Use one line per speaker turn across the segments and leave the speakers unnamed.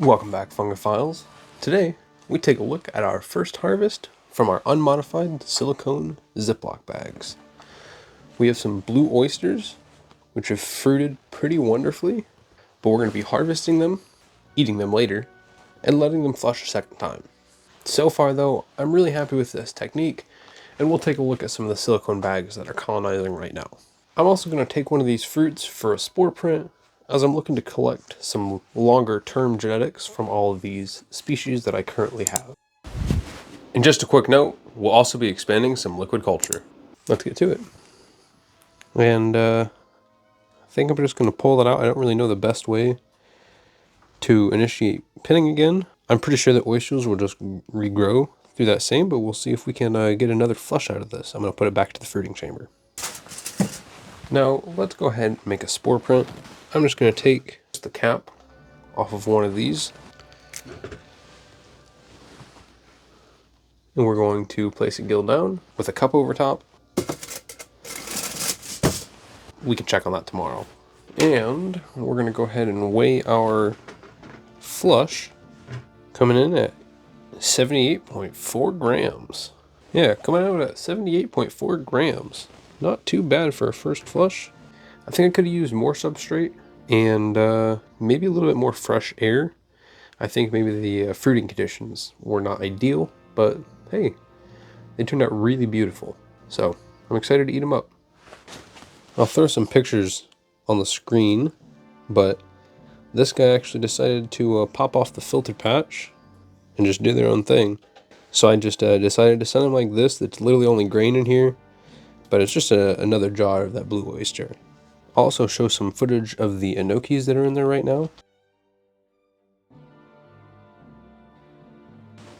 Welcome back, Fungi-philes. Today, we take a look at our first harvest from our unmodified silicone Ziploc bags. We have some blue oysters, which have fruited pretty wonderfully, but we're going to be harvesting them, eating them later, and letting them flush a second time. So far though, I'm really happy with this technique, and we'll take a look at some of the silicone bags that are colonizing right now. I'm also going to take one of these fruits for a spore print, as I'm looking to collect some longer term genetics from all of these species that I currently have. And just a quick note, we'll also be expanding some liquid culture. Let's get to it. And I think I'm just going to pull that out. I don't really know the best way to initiate pinning again. I'm pretty sure that oysters will just regrow through that same, but we'll see if we can get another flush out of this. I'm going to put it back to the fruiting chamber. Now, let's go ahead and make a spore print. I'm just going to take the cap off of one of these, and we're going to place a gill down with a cup over top. We can check on that tomorrow. And we're going to go ahead and weigh our flush, coming in at 78.4 grams. Yeah, coming out at 78.4 grams. Not too bad for a first flush. I think I could have used more substrate and maybe a little bit more fresh air. I think maybe the fruiting conditions were not ideal, but hey, they turned out really beautiful. So I'm excited to eat them up. I'll throw some pictures on the screen, but this guy actually decided to pop off the filter patch and just do their own thing. So I just decided to send them like this. That's literally only grain in here, but it's just another jar of that blue oyster. I'll also show some footage of the enokis that are in there right now.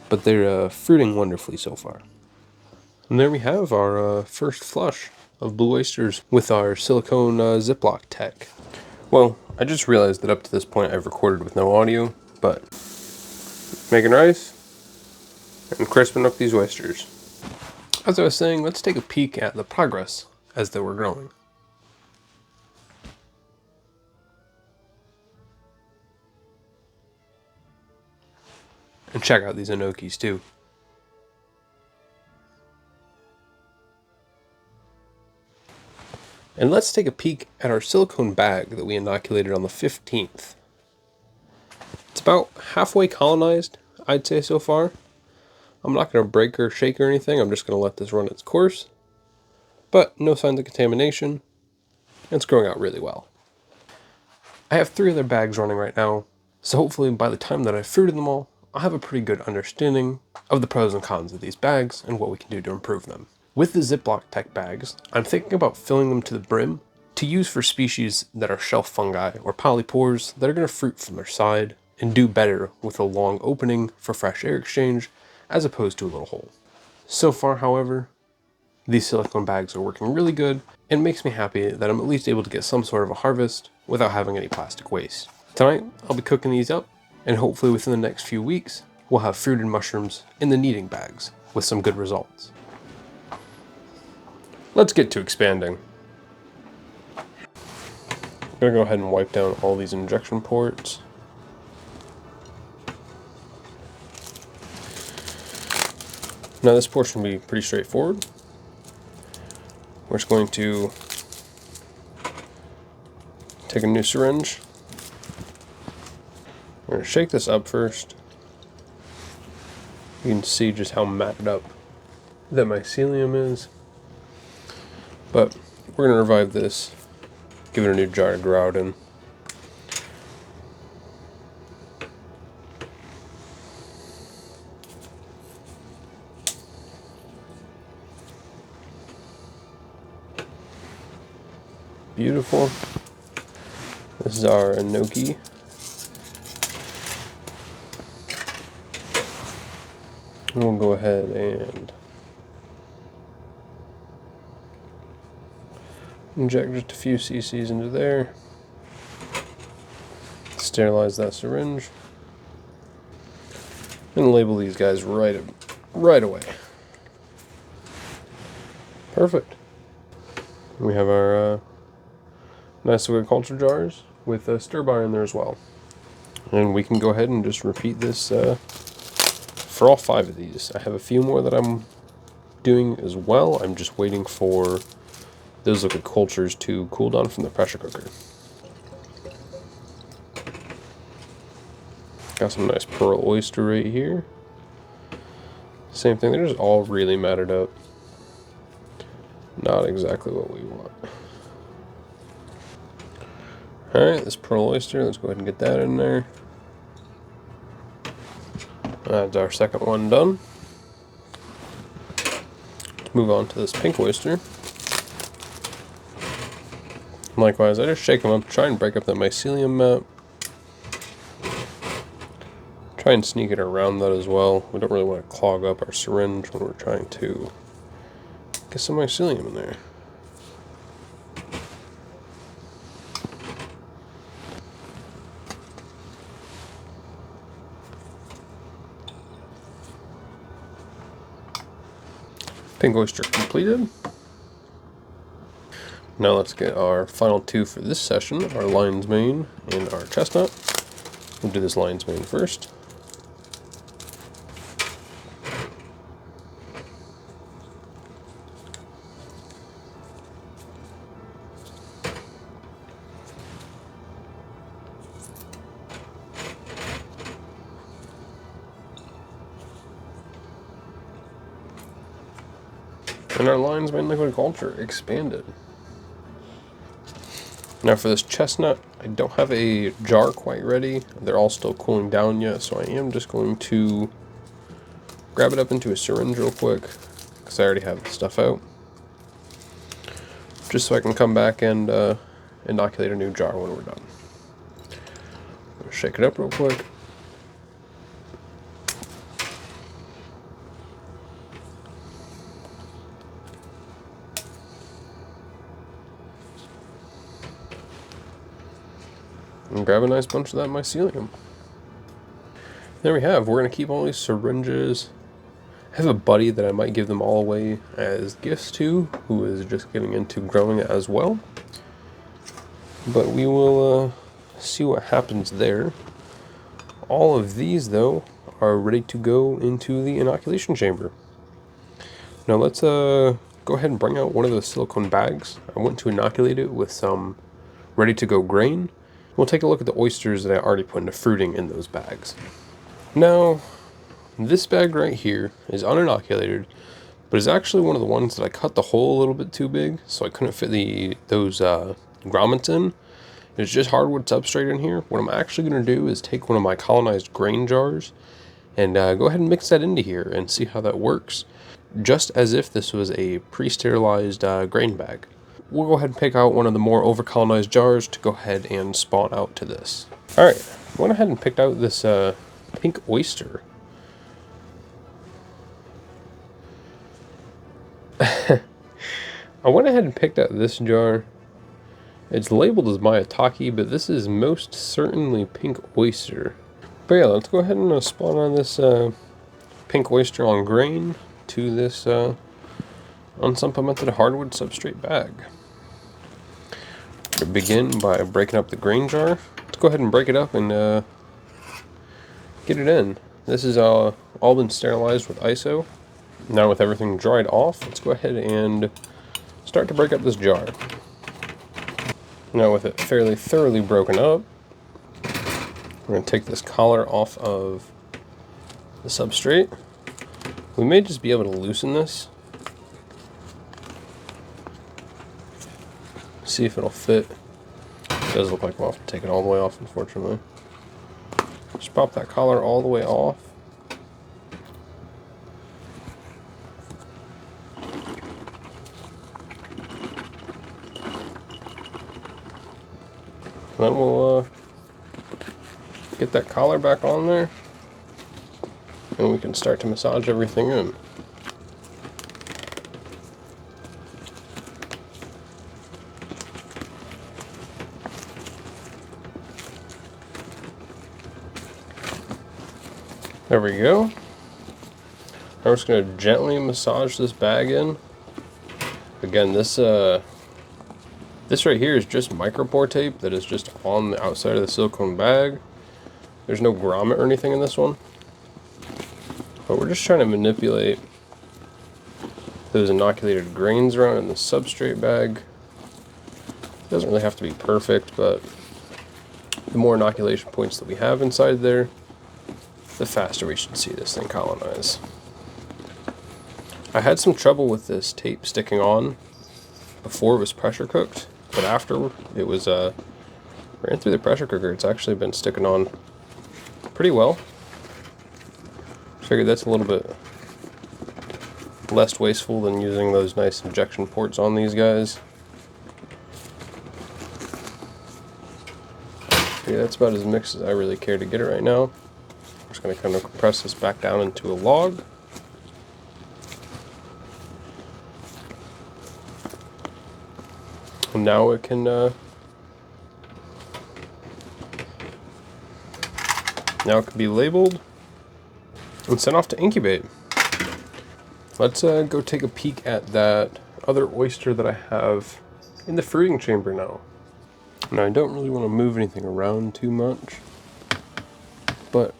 But they're fruiting wonderfully so far. And there we have our first flush of blue oysters with our silicone Ziploc tech. Well, I just realized that up to this point I've recorded with no audio, but making rice and crisping up these oysters. As I was saying, let's take a peek at the progress as they were growing. And check out these enokis too. And let's take a peek at our silicone bag that we inoculated on the 15th. It's about halfway colonized, I'd say so far. I'm not going to break or shake or anything, I'm just going to let this run its course. But no signs of contamination, and it's growing out really well. I have 3 other bags running right now, so hopefully by the time that I've fruited them all, I'll have a pretty good understanding of the pros and cons of these bags and what we can do to improve them. With the Ziploc tech bags, I'm thinking about filling them to the brim to use for species that are shelf fungi or polypores that are going to fruit from their side and do better with a long opening for fresh air exchange as opposed to a little hole. So far, however, these silicone bags are working really good and makes me happy that I'm at least able to get some sort of a harvest without having any plastic waste. Tonight, I'll be cooking these up, and hopefully within the next few weeks, we'll have fruited mushrooms in the kneading bags with some good results. Let's get to expanding. I'm gonna go ahead and wipe down all these injection ports. Now this portion will be pretty straightforward. We're just going to take a new syringe. We're going to shake this up first. You can see just how matted up that mycelium is. But we're going to revive this, give it a new jar to grow out in. Beautiful. This is our enoki. We'll go ahead and inject just a few cc's into there. Sterilize that syringe. And label these guys right away. Perfect. We have our nice liquid culture jars with a stir bar in there as well. And we can go ahead and just repeat this for all 5 of these. I have a few more that I'm doing as well. I'm just waiting for those liquid cultures to cool down from the pressure cooker. Got some nice pearl oyster right here. Same thing, they're just all really matted up. Not exactly what we want. Alright, this pearl oyster, let's go ahead and get that in there. That's our second one done. Let's move on to this pink oyster. Likewise, I just shake them up, try and break up that mycelium mat. Try and sneak it around that as well. We don't really want to clog up our syringe when we're trying to get some mycelium in there. Pink oyster completed. Now let's get our final 2 for this session, our lion's mane and our chestnut. We'll do this lion's mane first. And our lion's mane liquid culture expanded. Now for this chestnut, I don't have a jar quite ready. They're all still cooling down yet, so I am just going to grab it up into a syringe real quick, because I already have the stuff out. Just so I can come back and inoculate a new jar when we're done. Shake it up real quick. And grab a nice bunch of that mycelium. There we have. We're going to keep all these syringes. I have a buddy that I might give them all away as gifts to, who is just getting into growing it as well. But we will see what happens there. All of these, though, are ready to go into the inoculation chamber. Now let's go ahead and bring out one of those silicone bags. I want to inoculate it with some ready-to-go grain. We'll take a look at the oysters that I already put into fruiting in those bags. Now, this bag right here is uninoculated, but is actually one of the ones that I cut the hole a little bit too big, so I couldn't fit those grommets in. It's just hardwood substrate in here. What I'm actually going to do is take one of my colonized grain jars and go ahead and mix that into here and see how that works, just as if this was a pre-sterilized grain bag. We'll go ahead and pick out one of the more over-colonized jars to go ahead and spawn out to this. Alright, I went ahead and picked out this pink oyster. I went ahead and picked out this jar. It's labeled as Mycology, but this is most certainly pink oyster. But yeah, let's go ahead and spawn on this pink oyster on grain to this unsupplemented hardwood substrate bag. To begin by breaking up the grain jar. Let's go ahead and break it up and get it in. This is all been sterilized with ISO. Now with everything dried off, let's go ahead and start to break up this jar. Now with it fairly thoroughly broken up, we're going to take this collar off of the substrate. We may just be able to loosen this. See if it'll fit. It does look like we'll have to take it all the way off, unfortunately. Just pop that collar all the way off. Then we'll get that collar back on there, and we can start to massage everything in. There we go. I'm just going to gently massage this bag in. Again, this right here is just micropore tape that is just on the outside of the silicone bag. There's no grommet or anything in this one, but we're just trying to manipulate those inoculated grains around in the substrate bag. It doesn't really have to be perfect, but the more inoculation points that we have inside there, the faster we should see this thing colonize. I had some trouble with this tape sticking on before it was pressure cooked, but after it was ran through the pressure cooker, it's actually been sticking on pretty well. Figured that's a little bit less wasteful than using those nice injection ports on these guys. Yeah, that's about as mixed as I really care to get it right now. I'm just going to kind of compress this back down into a log. And now it can be labeled and sent off to incubate. Let's go take a peek at that other oyster that I have in the fruiting chamber now. Now I don't really want to move anything around too much, but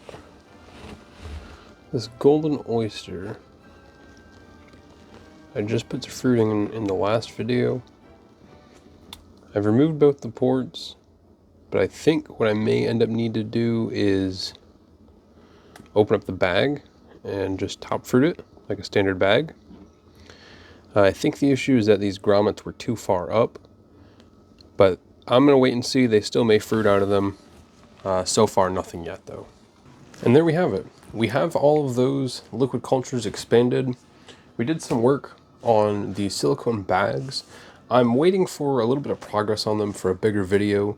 this golden oyster, I just put the fruiting in the last video. I've removed both the ports, but I think what I may end up need to do is open up the bag and just top fruit it like a standard bag. I think the issue is that these grommets were too far up, but I'm going to wait and see. They still may fruit out of them. So far, nothing yet, though. And there we have it. We have all of those liquid cultures expanded. We did some work on the silicone bags. I'm waiting for a little bit of progress on them for a bigger video.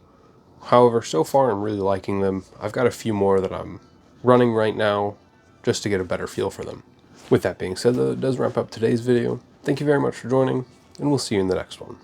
However, so far I'm really liking them. I've got a few more that I'm running right now just to get a better feel for them. With that being said, though, it does wrap up today's video. Thank you very much for joining, and we'll see you in the next one.